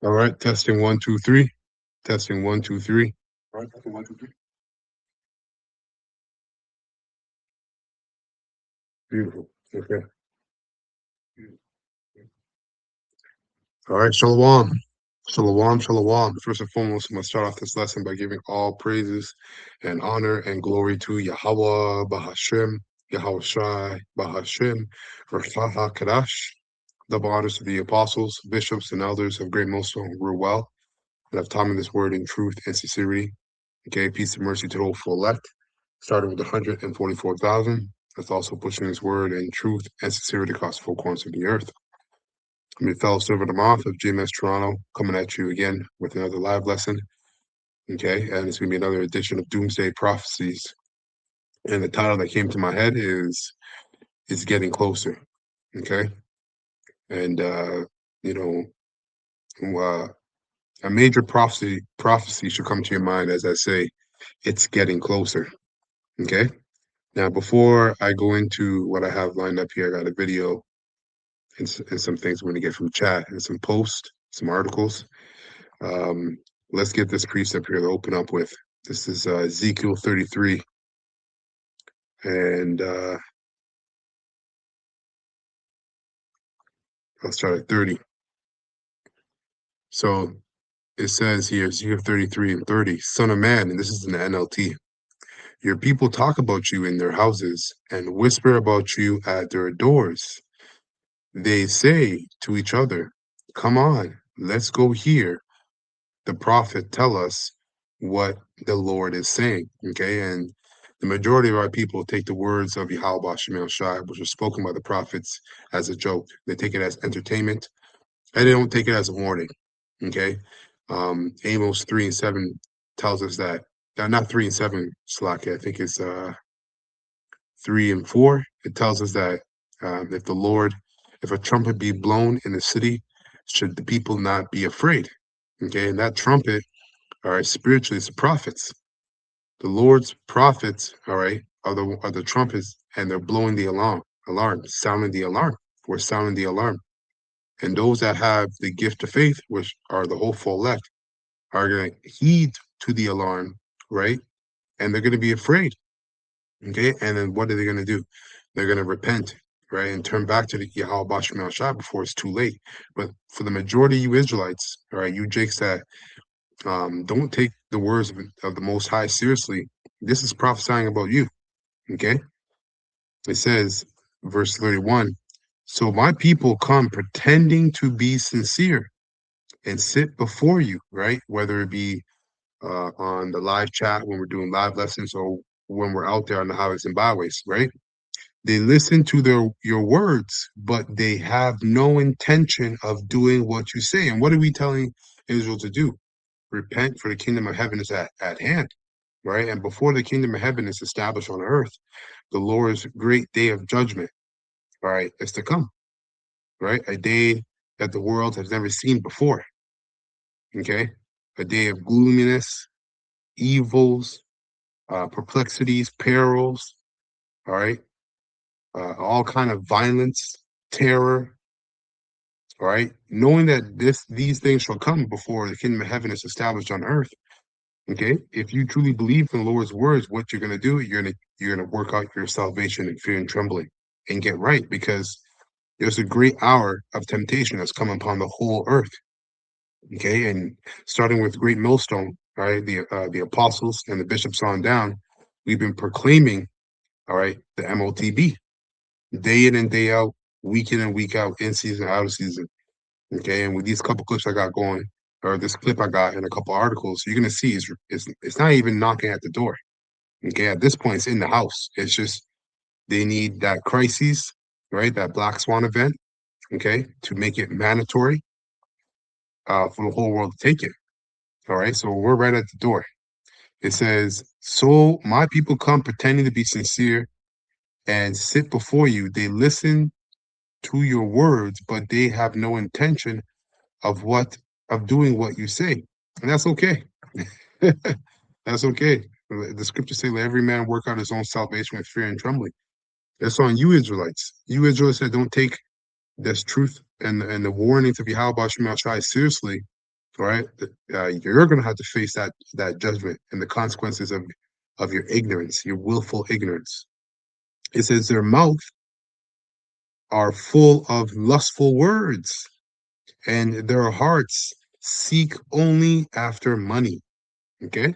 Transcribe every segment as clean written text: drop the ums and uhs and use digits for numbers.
All right, testing 1, 2, 3. Testing 1, 2, 3. All right, testing 1, 2, 3. Beautiful. Okay. All right, shalom. Shalom, shalom. First and foremost, I'm going to start off this lesson by giving all praises and honor and glory to Yahweh, Bahashem, Yahweh Shai, Bahashem, Rafa HaKadash. Double honors to the apostles, bishops, and elders of Great Millstone who grew well and have taught me this word in truth and sincerity. Okay, peace and mercy to the hopeful elect, starting with 144,000. That's also pushing his word in truth and sincerity across the four corners of the earth. I'm your fellow servant of Moth of GMS Toronto, coming at you again with another live lesson. Okay, and it's going to be another edition of Doomsday Prophecies. And the title that came to my head is "It's Getting Closer." Okay, and a major prophecy should come to your mind as I say, "It's getting closer." Okay. Now, before I go into what I have lined up here, I got a video and some things I'm going to get from chat and some posts, some articles. Let's get this precept here to open up with. This is Ezekiel 33. And let's start at 30. So it says here, Ezekiel 33 and 30, Son of man, and this is in the NLT. Your people talk about you in their houses and whisper about you at their doors. They say to each other, come on, let's go hear the prophet tell us what the Lord is saying. Okay, and the majority of our people take the words of Yahweh Shemel Shai, which are spoken by the prophets, as a joke. They take it as entertainment, and they don't take it as a warning. Okay, Amos 3 and 7 tells us that. Not 3 and 7, Slack. I think it's 3 and 4. It tells us that if a trumpet be blown in the city, should the people not be afraid? Okay, and that trumpet, all right, spiritually, it's the prophets. The Lord's prophets, all right, are the trumpets, and they're blowing the sounding the alarm. We're sounding the alarm. And those that have the gift of faith, which are the hopeful elect, are going to heed to the alarm, right? And they're going to be afraid. Okay, and then what are they going to do? They're going to repent, right, and turn back to the Yahweh Bashim Shai before it's too late. But for the majority of you Israelites, all right, you Jakes that don't take the words of the Most High seriously, this is prophesying about you. Okay, it says, verse 31. So my people come pretending to be sincere and sit before you, right? Whether it be on the live chat when we're doing live lessons or when we're out there on the highways and byways, right? They listen to your words, but they have no intention of doing what you say. And what are we telling Israel to do? Repent, for the kingdom of heaven is at hand, right? And before the kingdom of heaven is established on earth, the Lord's great day of judgment, all right, is to come, right? A day that the world has never seen before, okay? A day of gloominess, evils, perplexities, perils, all right? All kind of violence, terror, all right? Knowing that these things shall come before the kingdom of heaven is established on earth, okay? If you truly believe in the Lord's words, what you're going to do, you're going to work out your salvation in fear and trembling and get right, because there's a great hour of temptation that's come upon the whole earth, okay? And starting with Great Millstone, all right, the apostles and the bishops on down, we've been proclaiming, all right, the MOTB, day in and day out, week in and week out, in season, out of season, okay? And with these couple clips I got going, or this clip I got and a couple articles, you're going to see it's not even knocking at the door, okay? At this point, it's in the house. It's just they need that crisis, right, that black swan event, okay, to make it mandatory for the whole world to take it. All right, so we're right at the door. It says, so my people come pretending to be sincere and sit before you. They listen to your words, but they have no intention of doing what you say. And that's okay. That's okay. The scriptures say, let every man work out his own salvation with fear and trembling. That's on you Israelites. You Israelites that don't take this truth and the warnings of Yahweh Shai seriously, All right, you're going to have to face that judgment and the consequences of your ignorance, your willful ignorance. It says their mouth are full of lustful words, and their hearts seek only after money. Okay,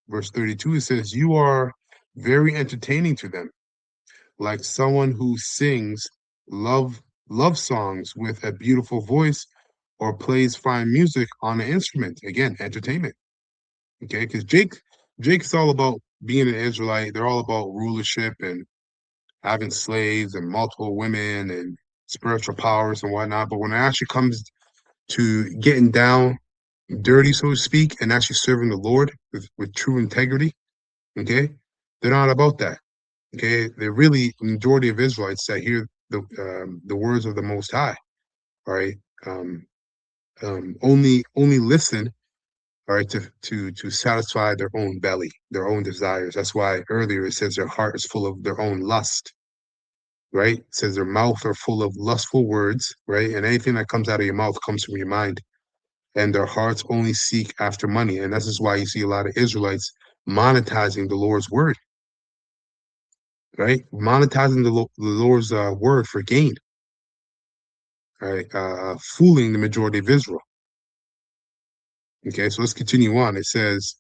verse 32, it says, you are very entertaining to them, like someone who sings love love songs with a beautiful voice or plays fine music on an instrument. Again, entertainment. Okay, because Jake's all about being an Israelite. They're all about rulership and having slaves and multiple women and spiritual powers and whatnot. But when it actually comes to getting down dirty, so to speak, and actually serving the Lord with true integrity, okay, they're not about that. Okay, they're really majority of Israelites that hear the words of the Most High. All right, um, only listen. All right, to satisfy their own belly, their own desires. That's why earlier it says their heart is full of their own lust. Right, it says their mouth are full of lustful words. Right, and anything that comes out of your mouth comes from your mind. And their hearts only seek after money, and this is why you see a lot of Israelites monetizing the Lord's word. Right, monetizing the Lord's word for gain. Right, fooling the majority of Israel. Okay, so let's continue on. It says,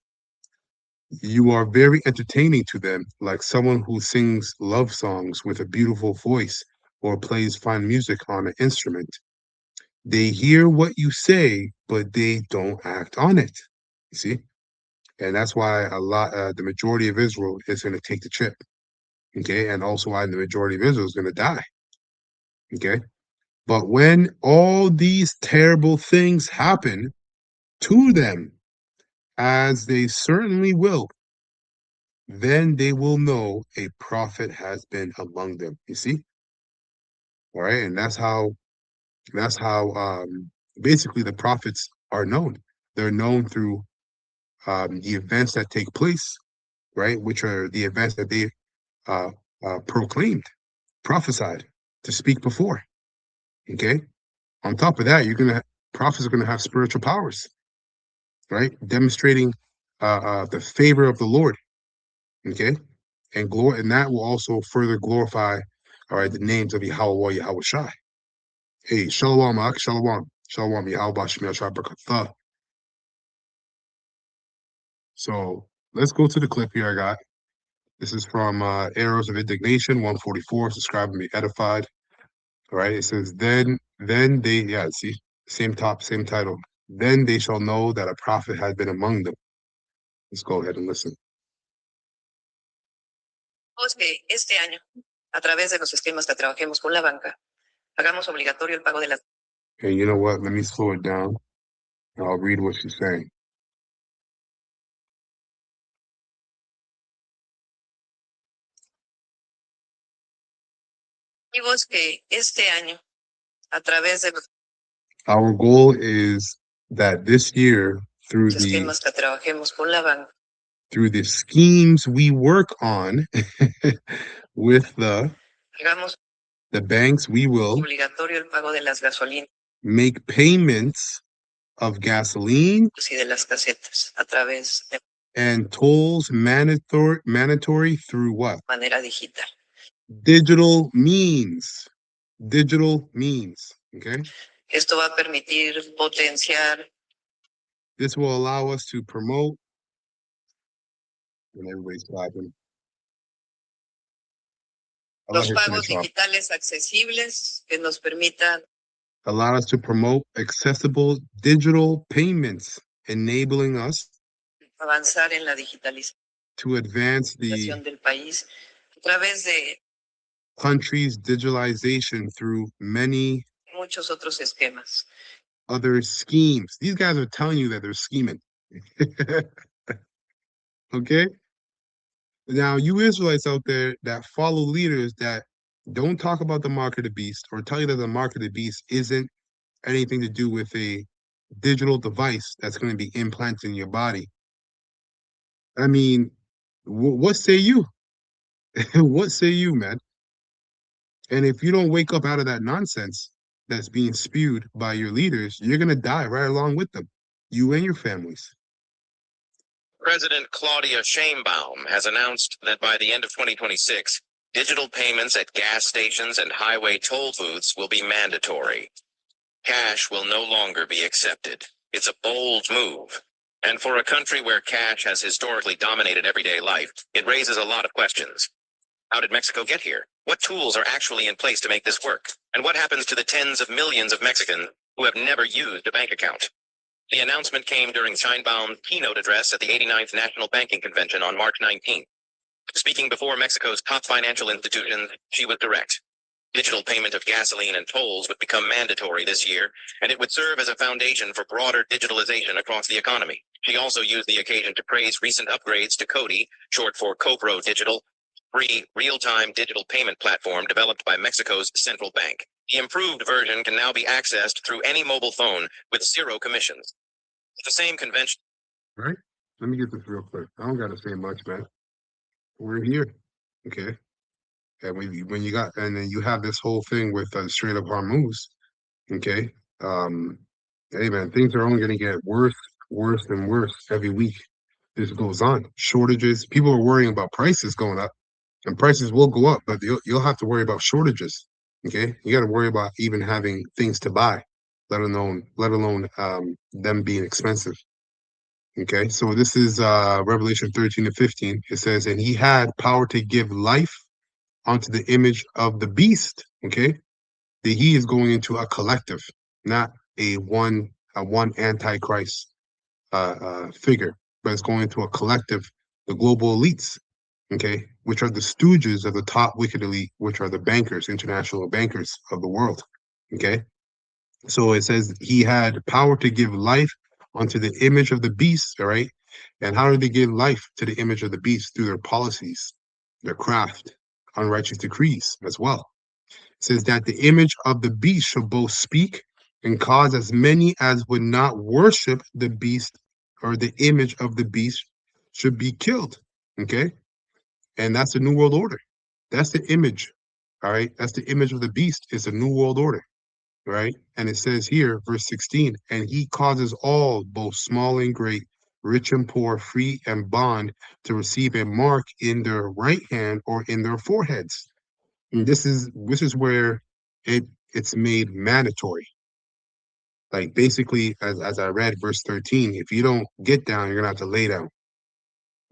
you are very entertaining to them, like someone who sings love songs with a beautiful voice or plays fine music on an instrument. They hear what you say, but they don't act on it. You see? And that's why the majority of Israel is going to take the chip. Okay, and also why the majority of Israel is going to die. Okay, but when all these terrible things happen to them, as they certainly will, then they will know a prophet has been among them. You see? All right. And that's how basically the prophets are known. They're known through the events that take place, right? Which are the events that they uh, proclaimed, prophesied to speak before. Okay. On top of that, prophets are gonna have spiritual powers, right? Demonstrating the favor of the Lord. Okay, and that will also further glorify, all right, the names of Yahweh or Yahweh Shai. Hey, Shalom, Ak, Shalom, Shalom, Yahweh Bashmi Ashai Barakatha. So let's go to the clip here I got. This is from Arrows of Indignation 144. Subscribe and be edified. All right, it says, then they, yeah, see, same title. Then they shall know that a prophet has been among them. Let's go ahead and listen. Que este año, a través de los esquemas que trabajemos con la banca, hagamos obligatorio el pago de las. Hey, you know what? Let me slow it down. I'll read what she's saying. Amigos, que este año, a través de los Our goal is that this year, esquemas que trabajemos con la banca, through the schemes we work on with hagamos the banks, we will obligatorio el pago de las gasolinas make payments of gasoline y de las casetas a través de and tolls mandatory through what? manera digital. Digital means. Digital means. Okay. Esto va a permitir potenciar. This will allow us to promote. And everybody's clapping. Los pagos digitales accesibles que nos permitan allow us to promote accessible digital payments, enabling us avanzar en la digitalización to advance the del país a través de country's digitalization through many muchos otros esquemas. other schemes. These guys are telling you that they're scheming. Okay? Now, you Israelites out there that follow leaders that don't talk about the mark of the beast or tell you that the mark of the beast isn't anything to do with a digital device that's going to be implanted in your body. I mean, what say you? What say you, man? And if you don't wake up out of that nonsense that's being spewed by your leaders, you're going to die right along with them. you and your families. President Claudia Sheinbaum has announced that by the end of 2026, digital payments at gas stations and highway toll booths will be mandatory. Cash will no longer be accepted. It's a bold move. And for a country where cash has historically dominated everyday life, it raises a lot of questions. How did Mexico get here? What tools are actually in place to make this work? And what happens to the tens of millions of Mexicans who have never used a bank account? The announcement came during Sheinbaum's keynote address at the 89th National Banking Convention on March 19th. Speaking before Mexico's top financial institutions, she was direct. Digital payment of gasoline and tolls would become mandatory this year, and it would serve as a foundation for broader digitalization across the economy. She also used the occasion to praise recent upgrades to CODI, short for Cobro Digital, free real-time digital payment platform developed by Mexico's central bank. The improved version can now be accessed through any mobile phone with zero commissions. The same convention. Right? Let me get this real quick. I don't gotta say much, man. We're here. Okay. And when you got and then you have this whole thing with straight up Hormuz, okay. Um, hey man, things are only gonna get worse, worse and worse every week. This goes on. Shortages. People are worrying about prices going up, and prices will go up, but you'll have to worry about shortages. Okay, you got to worry about even having things to buy, let alone them being expensive. Okay, so this is Revelation 13 and 15. It says, and he had power to give life onto the image of the beast. Okay, that he is going into a collective, not a one antichrist figure, but it's going into a collective, the global elites, okay, which are the stooges of the top wicked elite, which are the bankers, international bankers of the world. Okay, so it says he had power to give life unto the image of the beast, all right? And how did they give life to the image of the beast? Through their policies, their craft, unrighteous decrees as well. It says that the image of the beast shall both speak and cause as many as would not worship the beast or the image of the beast should be killed. Okay. And that's the New World Order. That's the image. All right. That's the image of the beast. It's a New World Order. Right. And it says here, verse 16, and he causes all, both small and great, rich and poor, free and bond, to receive a mark in their right hand or in their foreheads. And this is where it's made mandatory. Like basically, as I read verse 13, if you don't get down, you're gonna have to lay down.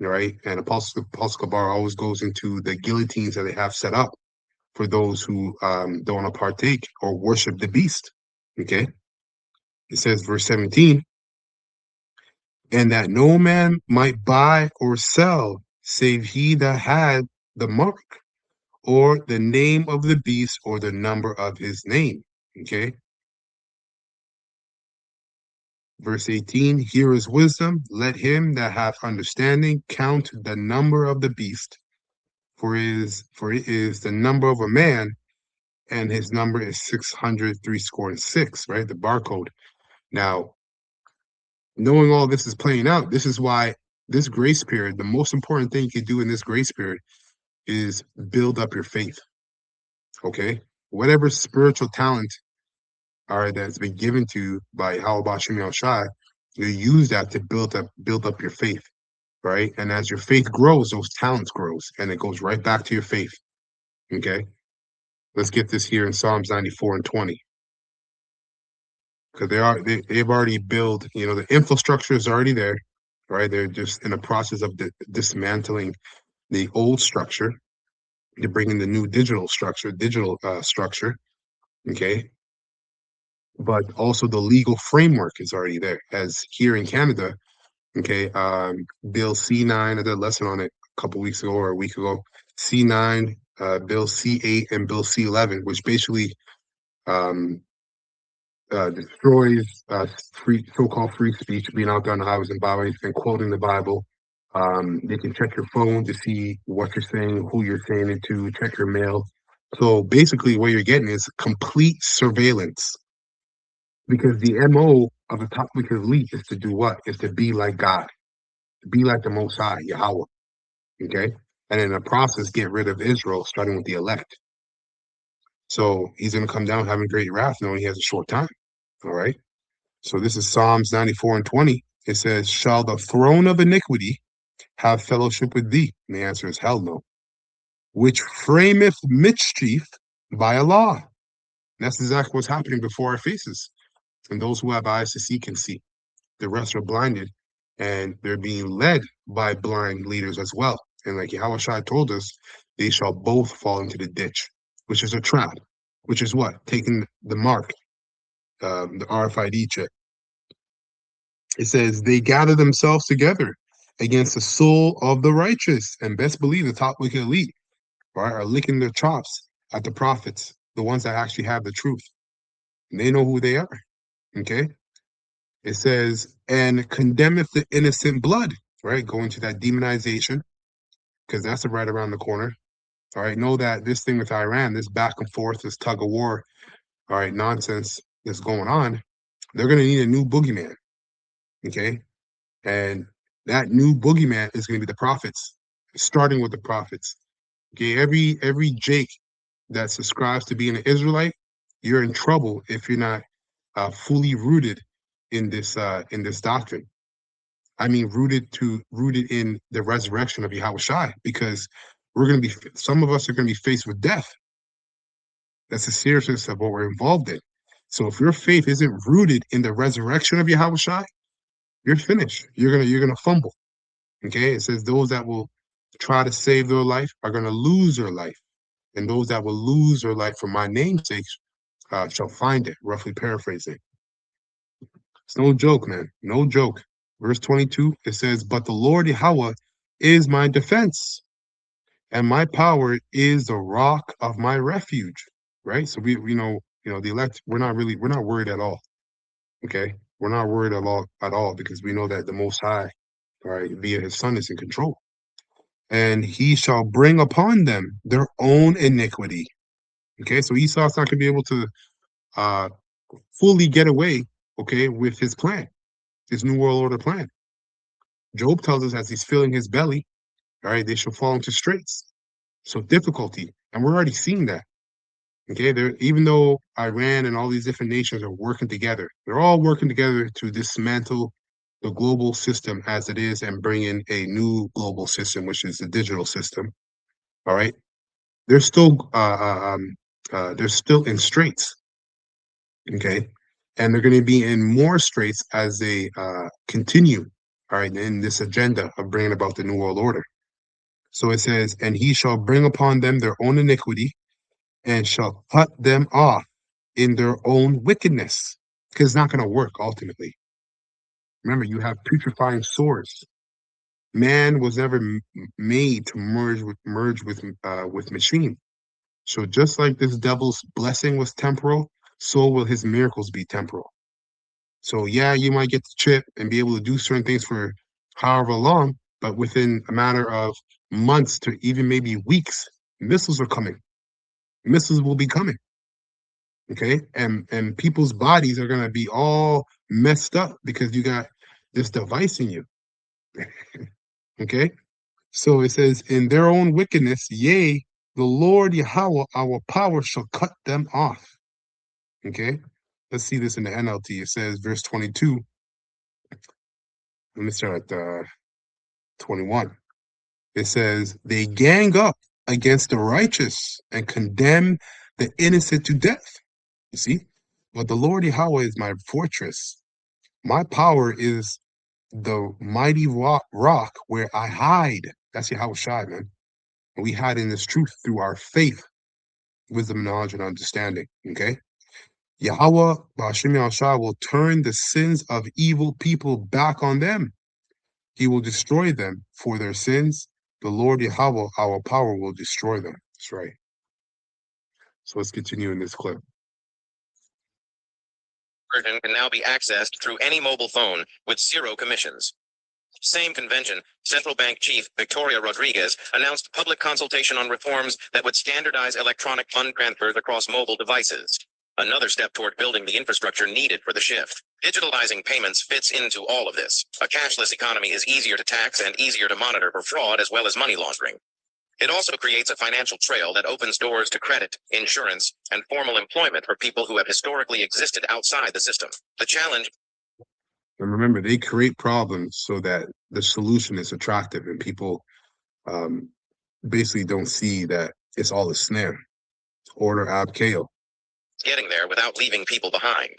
Right? And Apostle Kabar always goes into the guillotines that they have set up for those who don't want to partake or worship the beast. Okay. It says verse 17, and that no man might buy or sell save he that had the mark or the name of the beast or the number of his name. Okay. Verse 18, here is wisdom. Let him that hath understanding count the number of the beast, for it is the number of a man, and his number is 600 three score and six, right? The barcode. Now, knowing all this is playing out, this is why this grace period, the most important thing you can do in this grace period is build up your faith. Okay. Whatever spiritual talent are that's been given to you by Hawabashim Al Shai, you use that to build up your faith, right? And as your faith grows, those talents grows, and it goes right back to your faith. Okay, let's get this here in Psalms 94 and 20, because they've already built, the infrastructure is already there, right? They're just in the process of dismantling the old structure to bring in the new digital structure. Okay, but also the legal framework is already there, as here in Canada. Okay, Bill C9, I did a lesson on it a couple weeks ago or a week ago. C9, Bill C8, and Bill C11, which basically um, destroys so-called free speech, being out there on the highways and byways and quoting the Bible. They can check your phone to see what you're saying, who you're saying it to, check your mail. So basically, what you're getting is complete surveillance, because the MO of the top wicked elite is to do what? Is to be like God, be like the Most High, Yahweh. Okay. And in the process, get rid of Israel, starting with the elect. So he's going to come down having great wrath, knowing he has a short time. All right. So this is Psalms 94 and 20. It says, shall the throne of iniquity have fellowship with thee? And the answer is hell no. Which frameth mischief by a law. And that's exactly what's happening before our faces. And those who have eyes to see can see. The rest are blinded, and they're being led by blind leaders as well. And like Yahushua told us, they shall both fall into the ditch, which is a trap, which is what? Taking the mark, the RFID chip. It says, they gather themselves together against the soul of the righteous. And best believe the top wicked elite, right, are licking their chops at the prophets, the ones that actually have the truth. And they know who they are. Okay. It says, and condemneth the innocent blood, right? Going to that demonization, because that's right around the corner. All right. Know that this thing with Iran, this back and forth, this tug of war, all right, nonsense that's going on, they're going to need a new boogeyman. Okay. And that new boogeyman is going to be the prophets, starting with the prophets. Okay. Every Jake that subscribes to being an Israelite, you're in trouble if you're not fully rooted in this doctrine. I mean, rooted in the resurrection of Yahushua, because we're going to be, some of us are going to be faced with death. That's the seriousness of what we're involved in. So if your faith isn't rooted in the resurrection of Yahushua, you're finished. You're gonna fumble. Okay, it says those that will try to save their life are going to lose their life, and those that will lose their life for my namesake shall find it. Roughly paraphrasing. It's no joke, man. No joke. Verse 22, it says, but the Lord Yahweh is my defense, and my power is the rock of my refuge. Right? So the elect, we're not worried at all. Okay? We're not worried at all because we know that the Most High, all right, via his Son is in control. And he shall bring upon them their own iniquity. Okay, so Esau's not gonna be able to uh fully get away, okay, with his plan, his new world order plan. Job tells us as he's filling his belly, all right, they shall fall into straits. So difficulty. And we're already seeing that. Okay, there, even though Iran and all these different nations are working together, they're all working together to dismantle the global system as it is and bring in a new global system, which is the digital system. All right, they're still they're still in straits. Okay, and they're going to be in more straits as they continue. All right, in this agenda of bringing about the new world order. So it says, and he shall bring upon them their own iniquity and shall cut them off in their own wickedness, because it's not going to work ultimately. Remember, you have putrefying swords. Man was never made to merge with machine. So just like this devil's blessing was temporal, so will his miracles be temporal. So yeah, you might get the chip and be able to do certain things for however long, but within a matter of months to even maybe weeks, missiles are coming. Missiles will be coming. Okay, and people's bodies are gonna be all messed up because you got this device in you. Okay, so it says, in their own wickedness, yea, the Lord Yahweh, our power, shall cut them off. Okay, let's see this in the NLT. It says, verse 22. Let me start at 21. It says, they gang up against the righteous and condemn the innocent to death. You see, but the Lord Yahweh is my fortress. My power is the mighty rock where I hide. That's Yahweh Shai, man. And we hide in this truth through our faith, wisdom, knowledge, and understanding. Okay? Yahweh, Ba'ashim Yahushua, will turn the sins of evil people back on them. He will destroy them for their sins. The Lord Yahweh, our power, will destroy them. That's right. So let's continue in this clip. Version can now be accessed through any mobile phone with 0 commissions. Same convention, Central Bank Chief Victoria Rodriguez announced public consultation on reforms that would standardize electronic fund transfers across mobile devices. Another step toward building the infrastructure needed for the shift. Digitalizing payments fits into all of this. A cashless economy is easier to tax and easier to monitor for fraud as well as money laundering. It also creates a financial trail that opens doors to credit, insurance, and formal employment for people who have historically existed outside the system. The challenge And remember, they create problems so that the solution is attractive and people um, basically don't see that it's all a snare. Order ab chaos. Getting there without leaving people behind.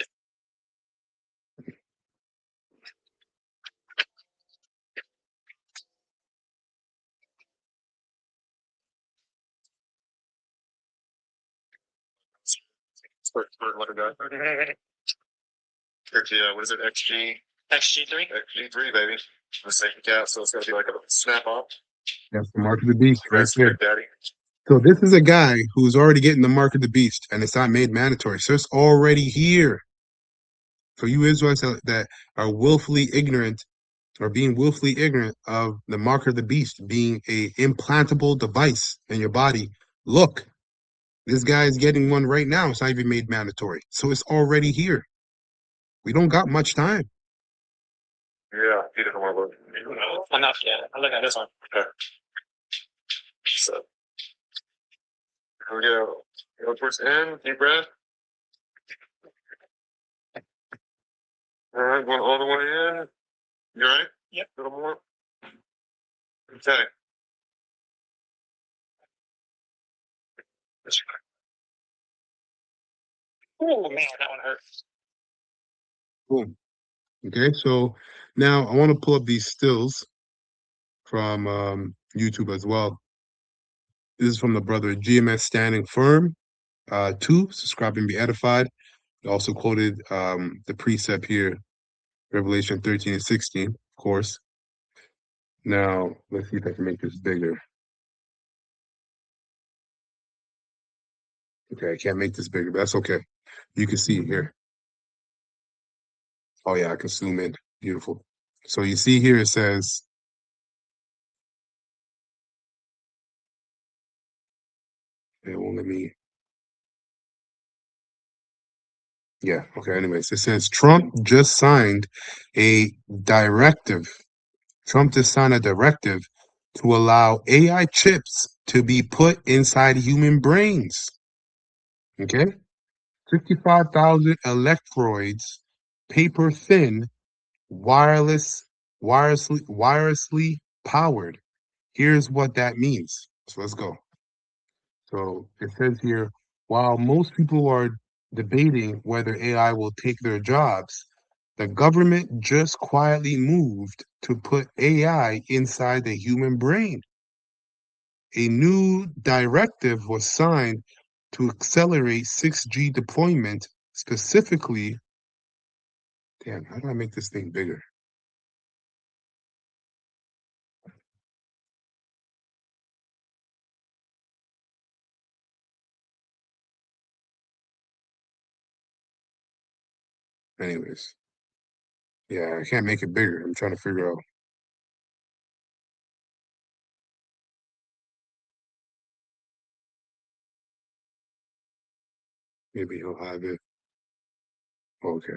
What is it? XG? XG3? XG3, baby. The same cat, so it's gonna be like a snap off. That's the mark of the beast right Congrats, there. Big Daddy. So this is a guy who's already getting the mark of the beast, and it's not made mandatory. So it's already here. So you Israelites that are willfully ignorant or being willfully ignorant of the mark of the beast being a implantable device in your body, look, this guy is getting one right now. It's not even made mandatory. So it's already here. We don't got much time. Yeah, he didn't want to look. Enough, yeah. I look at this one. Okay. So here we go. Go towards the end, deep breath. All right, going all the way in. You all right? Yep. A little more. Okay. Oh man, that one hurts. Boom. Okay, so now I want to pull up these stills from YouTube as well. This is from the brother GMS Standing Firm. 2, subscribe and be edified. He also quoted the precept here, Revelation 13 and 16, of course. Now, let's see if I can make this bigger. Okay, I can't make this bigger, but that's okay. You can see it here. Oh yeah, I can zoom in. Beautiful. So you see here it says, it won't let me. Yeah, okay. Anyways, it says Trump just signed a directive. Trump just signed a directive to allow AI chips to be put inside human brains. Okay? 65,000 electrodes, paper thin, wirelessly powered. Here's what that means. So let's go. So it says here, while most people are debating whether AI will take their jobs, the government just quietly moved to put AI inside the human brain. A new directive was signed to accelerate 6G deployment, specifically. Damn, how do I make this thing bigger? Anyways, yeah, I can't make it bigger. I'm trying to figure out. Maybe he'll have it. Okay.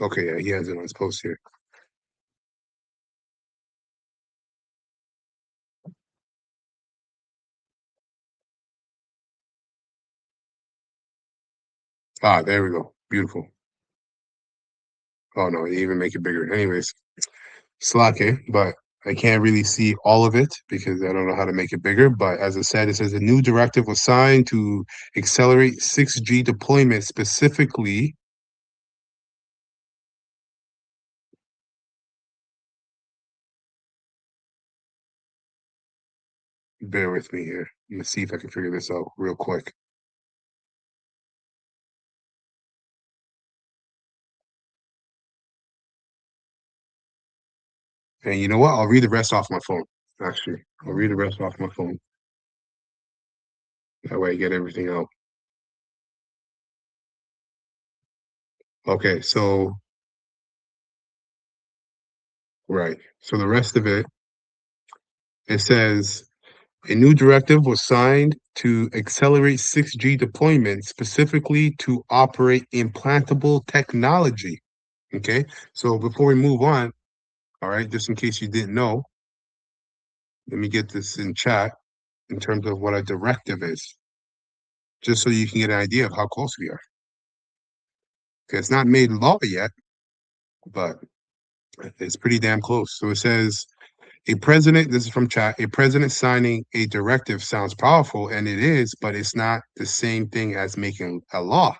Okay, yeah, he has it on his post here. Ah, there we go. Beautiful. Oh no, he even make it bigger. Anyways, Slake, but I can't really see all of it because I don't know how to make it bigger. But as I said, it says a new directive was signed to accelerate 6G deployment, specifically. Bear with me here. Let me see if I can figure this out real quick. And you know what? I'll read the rest off my phone. Actually, I'll read the rest off my phone. That way I get everything out. Okay, so right. So the rest of it, it says a new directive was signed to accelerate 6G deployment, specifically to operate implantable technology. Okay, so before we move on, all right, just in case you didn't know, let me get this in chat in terms of what a directive is. just so you can get an idea of how close we are. Okay, it's not made law yet, but it's pretty damn close. So it says a president, this is from chat, a president signing a directive sounds powerful, and it is, but it's not the same thing as making a law.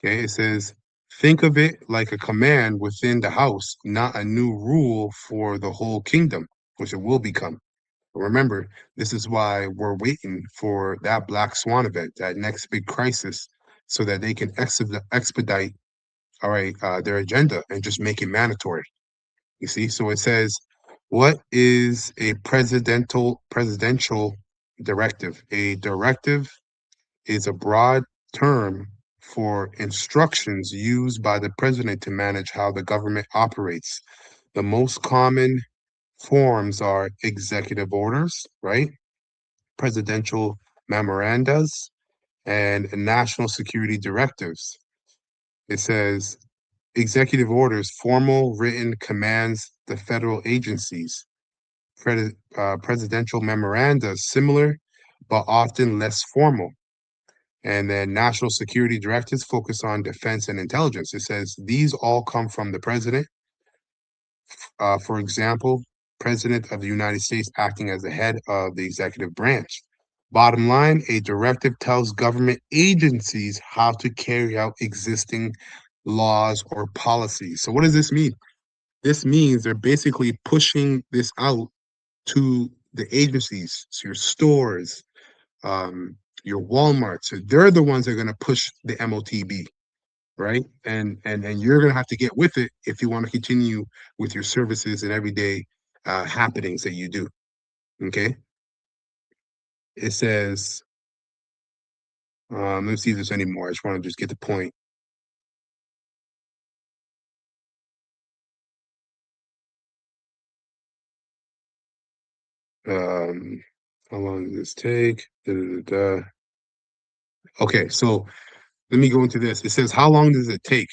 Okay, it says, think of it like a command within the house, not a new rule for the whole kingdom, which it will become. Remember, this is why we're waiting for that black swan event, that next big crisis, so that they can expedite, all right, their agenda and just make it mandatory. You see, so it says, what is a presidential directive? A directive is a broad term for instructions used by the president to manage how the government operates. The most common forms are executive orders, right? Presidential memorandas and national security directives. It says executive orders, formal written commands the federal agencies. Presidential memoranda, similar but often less formal. And then national security directives focus on defense and intelligence. It says these all come from the president. For example, President of the United States acting as the head of the executive branch. Bottom line, a directive tells government agencies how to carry out existing laws or policies. So what does this mean? This means they're basically pushing this out to the agencies, so your stores, your Walmart. So they're the ones that are going to push the MOTB, right? And you're going to have to get with it if you want to continue with your services and everyday happenings that you do. Okay. It says, let's see if there's any more. I just want to just get the point. Um, how long does this take? Da, da, da, da. Okay, so let me go into this. It says, how long does it take?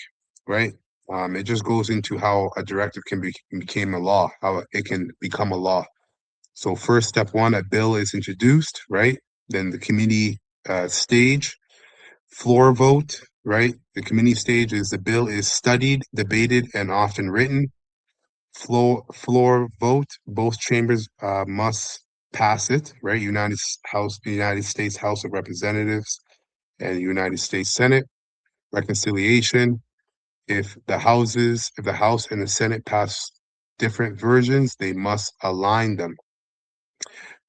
Right? It just goes into how a directive can become a law, how it can become a law. So first, step one, a bill is introduced, right? Then the committee stage, floor vote, right? The committee stage is the bill is studied, debated, and often written. Floor vote, both chambers must pass it, right? United States House of Representatives and the United States Senate. Reconciliation, if the House and the Senate pass different versions, they must align them.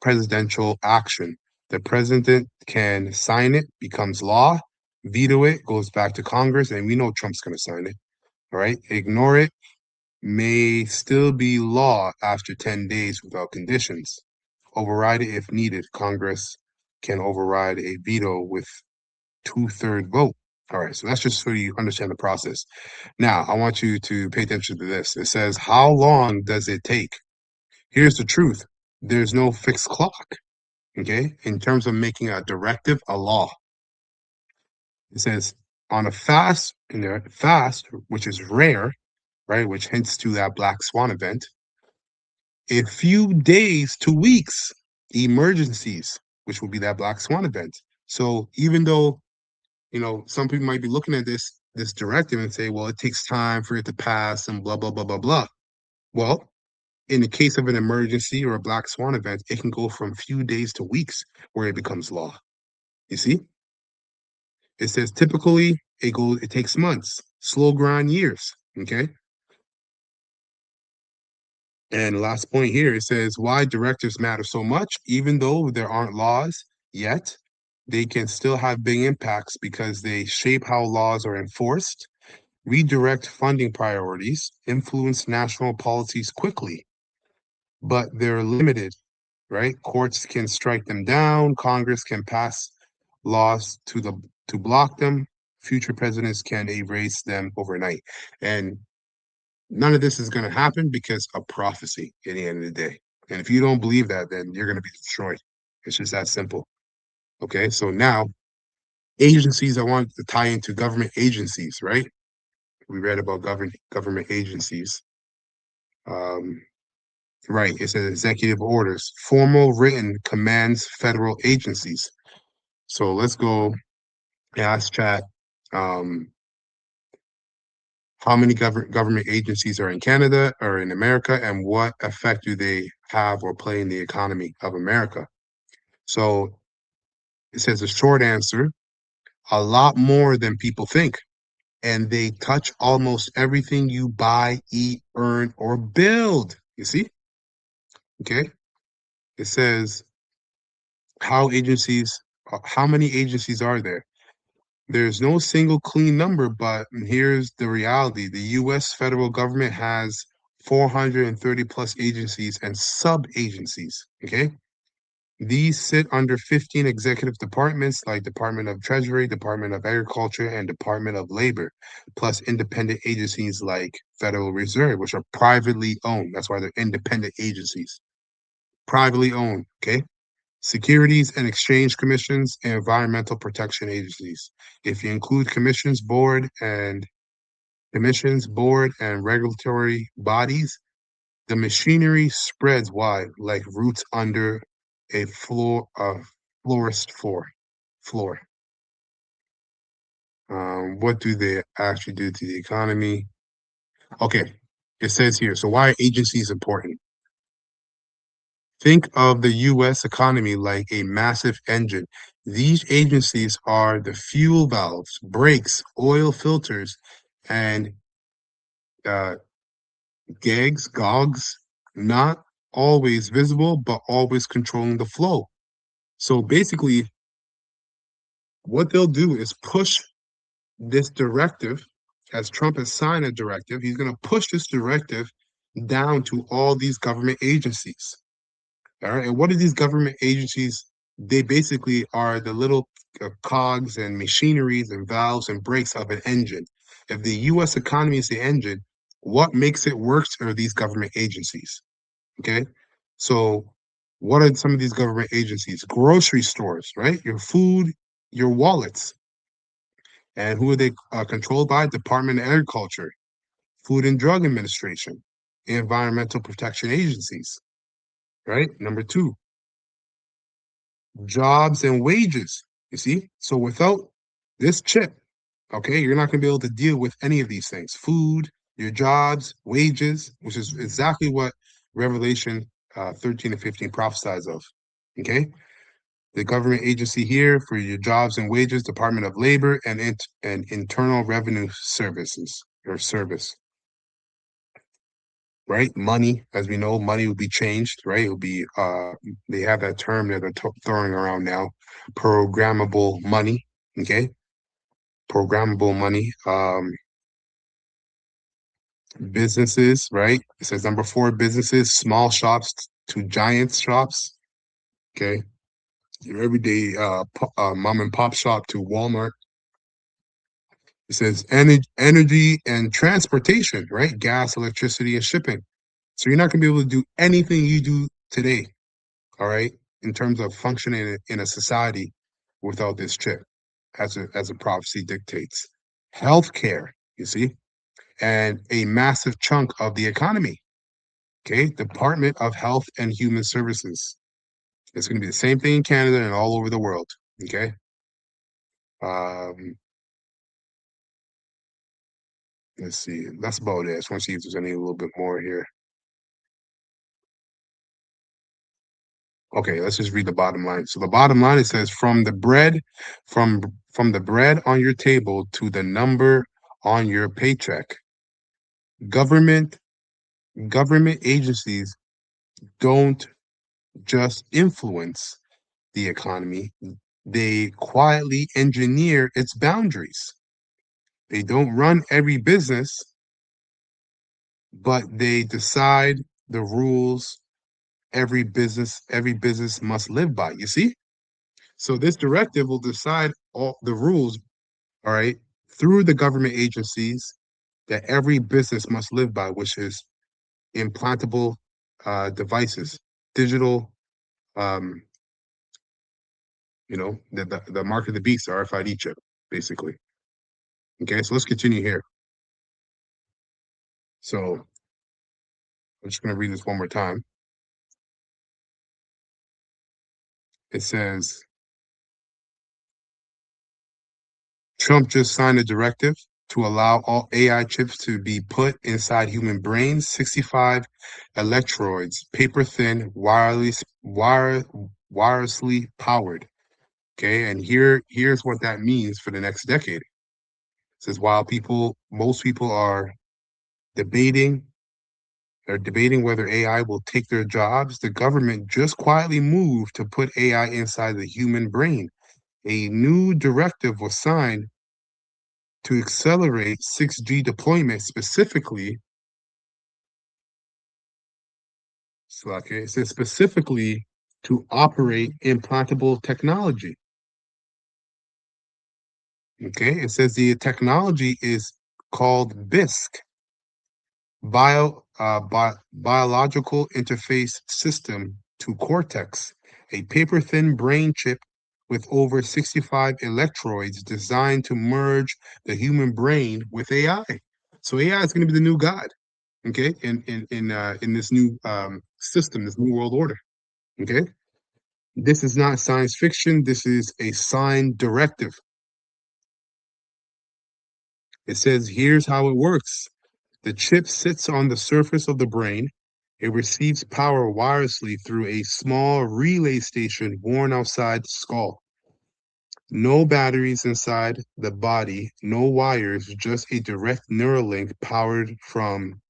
Presidential action. The president can sign it, becomes law, veto it, goes back to Congress, and we know Trump's going to sign it. All right. Ignore it, may still be law after 10 days without conditions. Override it if needed. Congress can override a veto with two-third vote. All right, so that's just so you understand the process. Now, I want you to pay attention to this. It says, how long does it take? Here's the truth. There's no fixed clock, okay? In terms of making a directive a law. It says on a fast, which is rare, right? Which hints to that black swan event. A few days to weeks, emergencies, which would be that black swan event. So even though some people might be looking at this directive and say, well, it takes time for it to pass and blah blah blah blah blah. Well, in the case of an emergency or a black swan event, it can go from few days to weeks where it becomes law. You see, it says typically it takes months, slow grind years. Okay. And last point here, it says why directives matter so much, even though there aren't laws yet, they can still have big impacts because they shape how laws are enforced, redirect funding priorities, influence national policies quickly, but they're limited, right? Courts can strike them down, Congress can pass laws to block them, future presidents can erase them overnight. And none of this is going to happen because of prophecy at the end of the day. And if you don't believe that, then you're going to be destroyed. It's just that simple. Okay. So now, agencies, I want to tie into government agencies, right? We read about government agencies. Um, right. It says executive orders, formal written commands federal agencies. So let's go ask chat. Um, how many government agencies are in Canada or in America, and what effect do they have or play in the economy of America? So it says a short answer, a lot more than people think. And they touch almost everything you buy, eat, earn, or build. You see? Okay. It says how many agencies are there? There's no single clean number, but here's the reality. The US federal government has 430 plus agencies and sub-agencies. Okay. These sit under 15 executive departments like Department of Treasury, Department of Agriculture, and Department of Labor, plus independent agencies like Federal Reserve, which are privately owned. That's why they're independent agencies. Privately owned, okay? Securities and Exchange Commissions and Environmental Protection Agencies. If you include commissions, board, and regulatory bodies, the machinery spreads wide like roots under a florist floor. What do they actually do to the economy? Okay, it says here. So why are agencies important? Think of the U.S. economy like a massive engine. These agencies are the fuel valves, brakes, oil filters, and uh, gogs, not always visible, but always controlling the flow. So basically, what they'll do is push this directive, as Trump has signed a directive, he's going to push this directive down to all these government agencies. All right. And what are these government agencies? They basically are the little cogs and machineries and valves and brakes of an engine. If the US economy is the engine, what makes it work are these government agencies. Okay. So, what are some of these government agencies? Grocery stores, right? Your food, your wallets. And who are they controlled by? Department of Agriculture, Food and Drug Administration, Environmental Protection Agencies, right? Number two, jobs and wages. You see? So without this chip, okay, you're not going to be able to deal with any of these things. Food, your jobs, wages, which is exactly what Revelation 13 and 15 prophesies of. Okay? The government agency here for your jobs and wages, Department of Labor and Internal Revenue Services or service, right? Money, as we know, money will be changed, right? It'll be they have that term that they're throwing around now, programmable money. Okay, programmable money. Businesses, right? It says number four, businesses, small shops to giant shops. Okay, your everyday mom and pop shop to Walmart. It says energy and transportation, right? Gas, electricity, and shipping. So you're not going to be able to do anything you do today, all right, in terms of functioning in a society without this chip, as a prophecy dictates. Healthcare, you see, and a massive chunk of the economy. Okay, Department of Health and Human Services. It's going to be the same thing in Canada and all over the world. Okay. Um, let's see. That's about it. I just want to see if there's any a little bit more here. Okay, let's just read the bottom line. So the bottom line it says from the bread on your table to the number on your paycheck. Government government agencies don't just influence the economy, they quietly engineer its boundaries. They don't run every business, but they decide the rules every business must live by. You see? So this directive will decide all the rules, all right, through the government agencies that every business must live by, which is implantable devices, digital, um, the mark of the beast, the RFID chip, basically. Okay, so let's continue here. So I'm just going to read this one more time. It says, Trump just signed a directive to allow all AI chips to be put inside human brains, 65 electrodes, paper thin, wirelessly powered. Okay, and here's what that means for the next decade. It says while most people debating debating whether AI will take their jobs, the government just quietly moved to put AI inside the human brain. A new directive was signed to accelerate 6G deployment specifically. It says specifically to operate implantable technology. Okay, it says the technology is called BISC, biological interface system to cortex, a paper-thin brain chip with over 65 electrodes designed to merge the human brain with AI. So AI is going to be the new God, okay, in this new system, this new world order. Okay, this is not science fiction. This is a signed directive. It says here's how it works. The chip sits on the surface of the brain. It receives power wirelessly through a small relay station worn outside the skull. No batteries inside the body, no wires, just a direct neural link powered from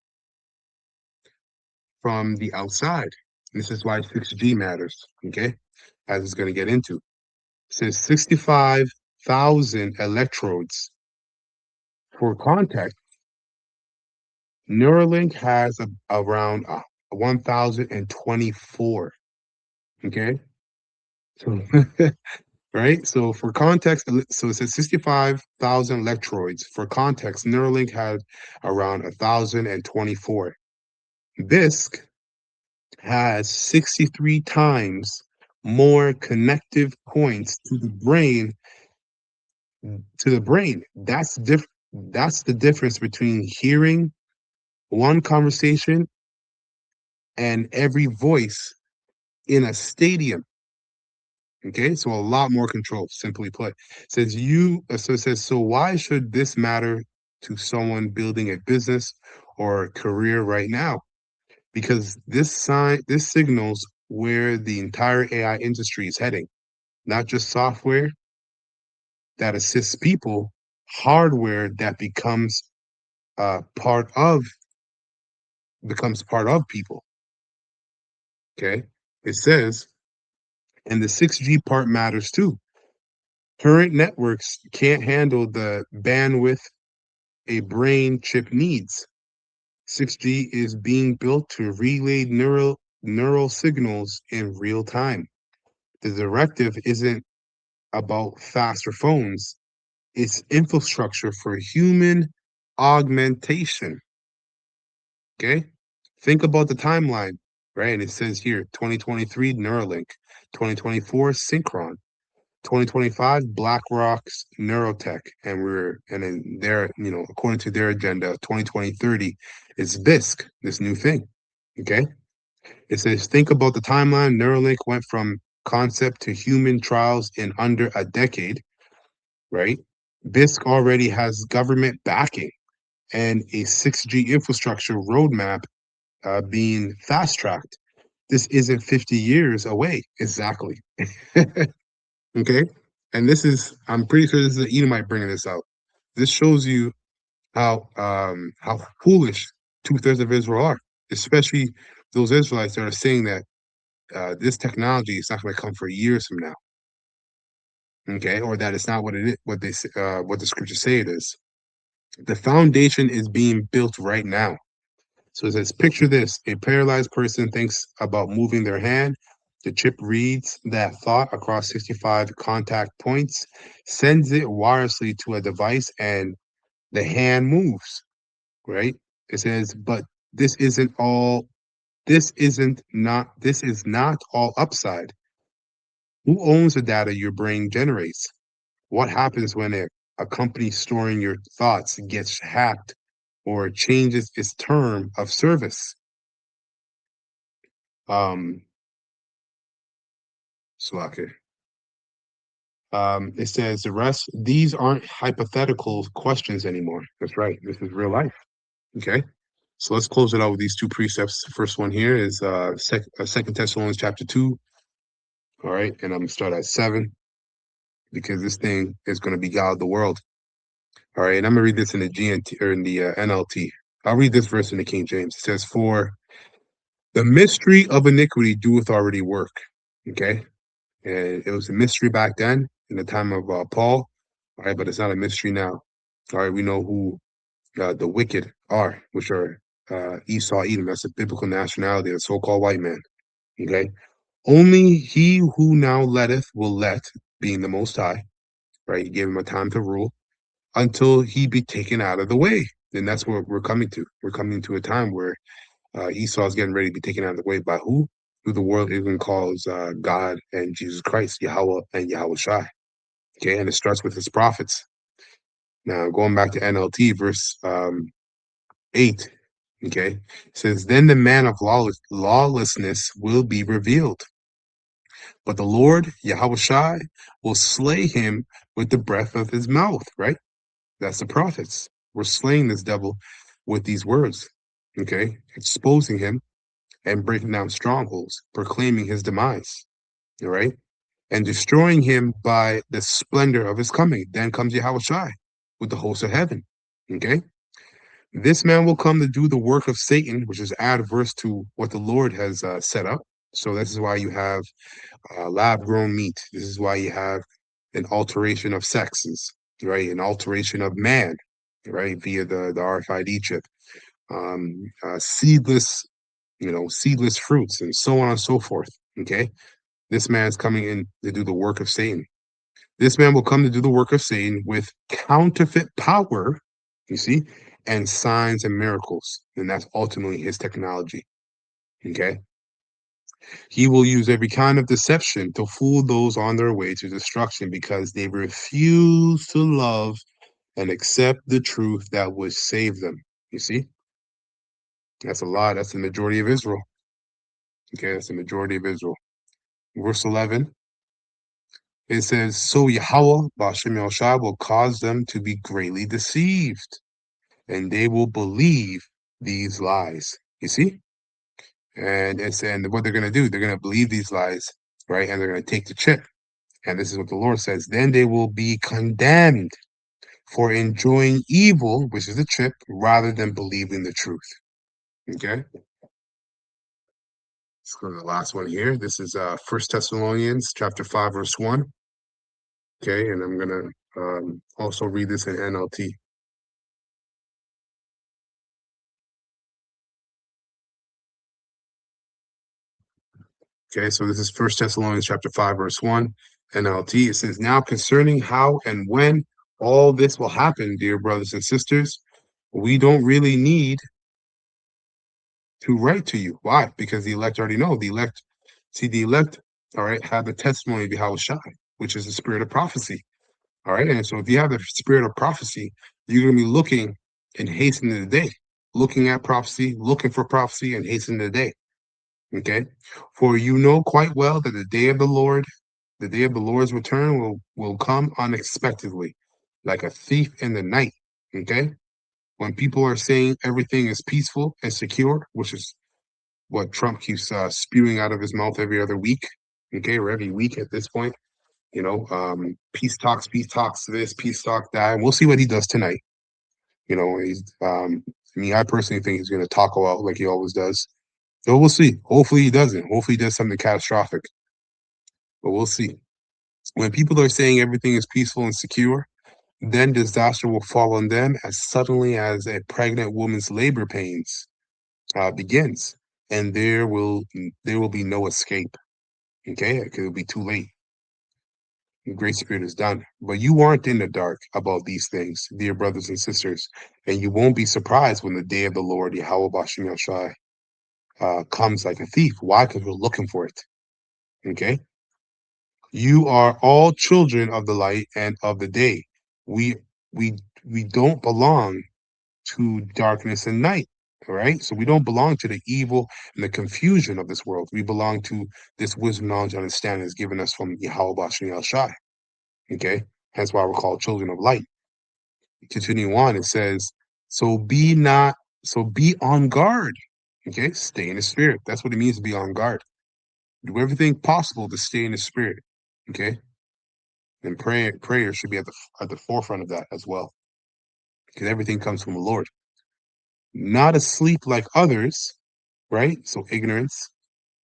the outside. This is why 6G matters, okay? As it's going to get into. It says 65,000 electrodes. For context, Neuralink has around 1,024. Okay. So, right. So for context, so it says 65,000 electrodes. For context, Neuralink had around 1,024. BISC has 63 times more connective points to the brain. That's the difference between hearing one conversation and every voice in a stadium. Okay, so a lot more control, simply put. So it says, so why should this matter to someone building a business or a career right now? Because this signals where the entire AI industry is heading, not just software that assists people, hardware that part of part of people. Okay. It says, and the 6G part matters too. Current networks can't handle the bandwidth a brain chip needs. 6G is being built to relay neural signals in real time. The directive isn't about faster phones, it's infrastructure for human augmentation. Okay? Think about the timeline, right? And it says here 2023 Neuralink, 2024 Synchron, 2025 BlackRock's Neurotech, and then according to their agenda, 2020-30 is BISC, this new thing. Okay. It says think about the timeline. Neuralink went from concept to human trials in under a decade, right? BISC already has government backing and a 6G infrastructure roadmap being fast tracked. This isn't 50 years away, exactly. Okay. And I'm pretty sure this is an Edomite bringing this out. This shows you how foolish 2/3 of Israel are, especially those Israelites that are saying that this technology is not going to come for years from now. Okay. Or that it's not what it is, what the scriptures say it is. The foundation is being built right now. So it says, picture this: a paralyzed person thinks about moving their hand. The chip reads that thought across 65 contact points, sends it wirelessly to a device, and the hand moves, right? It says, but this isn't all, this is not all upside. Who owns the data your brain generates? What happens when a company storing your thoughts gets hacked or changes its term of service? Um, Slacker. It says the rest, these aren't hypothetical questions anymore. That's right. This is real life. Okay. So let's close it out with these two precepts. The first one here is Second Thessalonians chapter 2. All right. And I'm going to start at 7 because this thing is going to be God of the world. All right. And I'm going to read this in the GNT or in the NLT. I'll read this verse in the King James. It says, "For the mystery of iniquity doeth already work." Okay. And it was a mystery back then in the time of Paul. All right. But it's not a mystery now. All right. We know who the wicked are, which are Esau, Edom. That's a biblical nationality, a so-called white man. Okay. Only he who now letteth will let, being the Most High, right? He gave him a time to rule until he be taken out of the way. And that's what we're coming to. We're coming to a time where Esau is getting ready to be taken out of the way by who? Who the world even calls God and Jesus Christ, Yahweh and Yahweh Shai. Okay, and it starts with his prophets. Now, going back to NLT, verse 8, okay, it says, "Then the man of lawlessness will be revealed, but the Lord, Yahweh Shai, will slay him with the breath of his mouth," right? That's the prophets. We're slaying this devil with these words, okay, exposing him and breaking down strongholds, proclaiming his demise, all right, and destroying him by the splendor of his coming. Then comes Yahweh Shai with the hosts of heaven, okay? This man will come to do the work of Satan, which is adverse to what the Lord has set up. So this is why you have lab-grown meat. This is why you have an alteration of sexes, right? An alteration of man, right? Via the RFID chip. Seedless, seedless fruits and so on and so forth. Okay. This man's coming in to do the work of Satan. This man will come to do the work of Satan with counterfeit power, you see, and signs and miracles. And that's ultimately his technology. Okay. He will use every kind of deception to fool those on their way to destruction because they refuse to love and accept the truth that would save them. You see, that's a lot. That's the majority of Israel. Okay, that's the majority of Israel. Verse 11, it says, "So Yahweh, Bashem Yahushua, will cause them to be greatly deceived, and they will believe these lies." You see? And what they're going to do, they're going to believe these lies, right? And they're going to take the chip. And this is what the Lord says. Then they will be condemned for enjoying evil, which is the chip, rather than believing the truth. Okay? Let's go to the last one here. This is First Thessalonians chapter 5, verse 1. Okay, and I'm gonna also read this in NLT. Okay, so this is First Thessalonians chapter 5, verse 1, NLT. It says, "Now concerning how and when all this will happen, dear brothers and sisters, we don't really need to write to you." Why? Because the elect already know. The elect, all right, have the testimony of Yahweh Shai, which is the spirit of prophecy. All right. And so if you have the spirit of prophecy, you're going to be looking and hastening the day, looking at prophecy, looking for prophecy and hastening the day. Okay. For you know quite well that the day of the Lord's return will come unexpectedly, like a thief in the night. Okay. When people are saying everything is peaceful and secure, which is what Trump keeps spewing out of his mouth every other week, okay, or every week at this point. Peace talks this, peace talk that. And we'll see what he does tonight. He's I mean, I personally think he's gonna talk a lot like he always does. So we'll see. Hopefully he doesn't. Hopefully he does something catastrophic. But we'll see. When people are saying everything is peaceful and secure, then disaster will fall on them as suddenly as a pregnant woman's labor pains begins, and there will be no escape. Okay, because it'll be too late. The Great Spirit is done. But you aren't in the dark about these things, dear brothers and sisters, and you won't be surprised when the day of the Lord, Yahweh Bashim Yashai, comes like a thief. Why? Because we're looking for it. Okay? You are all children of the light and of the day. We we we don't belong to darkness and night. All right. So we don't belong to the evil and the confusion of this world. We belong to this wisdom, knowledge, and understanding that's given us from Yahweh Bashim Yashai. Okay, that's why we're called children of light. Continuing on, it says, "So be not, so be on guard." Okay, stay in the spirit. That's what it means to be on guard. Do everything possible to stay in the spirit. Okay, and prayer should be at the forefront of that as well, because everything comes from the Lord. Not asleep like others, right? So ignorance,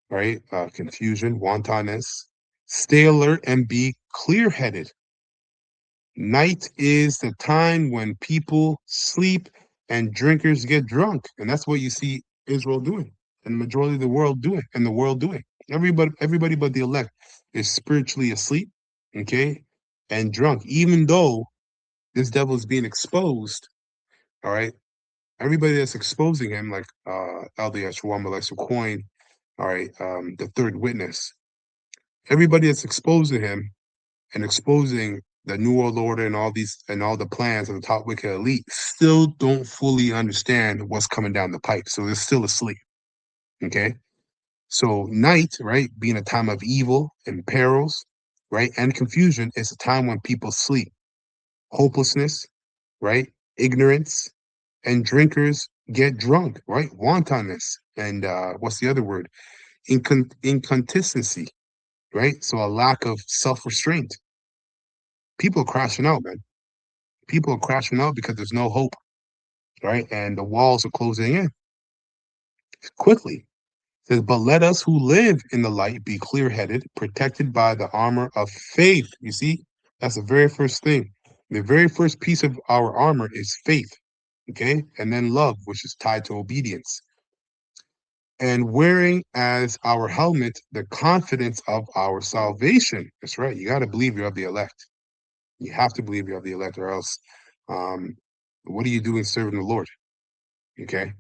right? Confusion, wantonness. Stay alert and be clear-headed. Night is the time when people sleep and drinkers get drunk, and that's what you see Israel doing, and the majority of the world doing, and the world doing. Everybody but the elect is spiritually asleep, okay, and drunk. Even though this devil is being exposed, all right. Everybody that's exposing him, like LDS, Alexa Coin, all right, the third witness. Everybody that's exposing him and exposing the New World Order and all these and all the plans of the top wicked elite still don't fully understand what's coming down the pipe. So they're still asleep. Okay. So night, right, being a time of evil and perils, right, and confusion, is a time when people sleep. Hopelessness, right, ignorance, and drinkers get drunk, right? Wantonness. And what's the other word? Inconsistency, right? So a lack of self-restraint. People are crashing out, man. People are crashing out because there's no hope, right? And the walls are closing in quickly. It says, but let us who live in the light be clear-headed, protected by the armor of faith. You see, that's the very first thing. The very first piece of our armor is faith, okay? And then love, which is tied to obedience. And wearing as our helmet the confidence of our salvation. That's right. You got to believe you're of the elect. You have to believe you're of the elect, or else, um, what are you doing serving the Lord? Okay.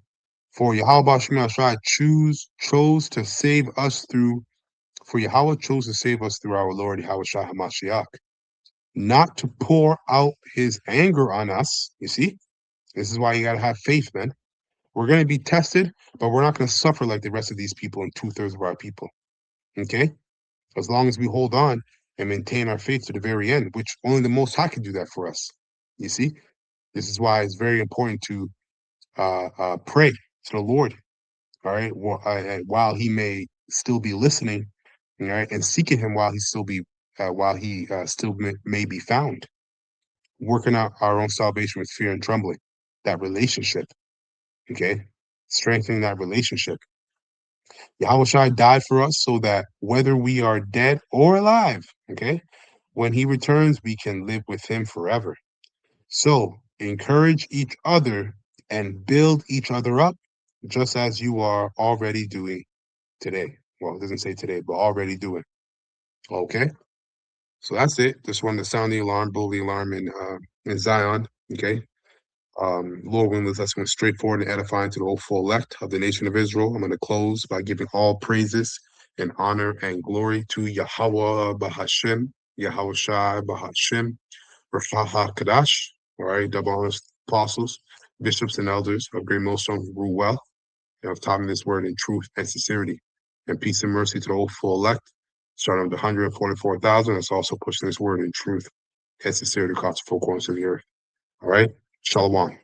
For Yahweh Shema Shai chose to save us through. For Yahweh chose to save us through our Lord Yahweh Shai Hamashiach, not to pour out His anger on us. You see, this is why you got to have faith, man. We're going to be tested, but we're not going to suffer like the rest of these people and 2/3 of our people. Okay? As long as we hold on and maintain our faith to the very end, which only the Most High can do that for us. You see? This is why it's very important to pray to the Lord, all right, while He may still be listening, all right, and seeking Him while He still may be found, working out our own salvation with fear and trembling. That relationship, okay, strengthening that relationship. Yahushua died for us so that whether we are dead or alive, okay, when He returns, we can live with Him forever. So encourage each other and build each other up, just as you are already doing today. Well, it doesn't say today, but already doing. Okay. So that's it. Just wanted to sound the alarm, blow the alarm in Zion. Okay. Lord willing, let's go straightforward and edifying to the whole full elect of the nation of Israel. I'm going to close by giving all praises and honor and glory to Yahweh Bahashem, Yahweh Shai Bahashem, Rafa Kadash, all right, double honors apostles, bishops, and elders of Great Millstone who rule well and have taught me this word in truth and sincerity. And peace and mercy to the whole full elect, starting with the 144,000. That's also pushing this word in truth and sincerity across the four corners of the earth. All right, Shalom.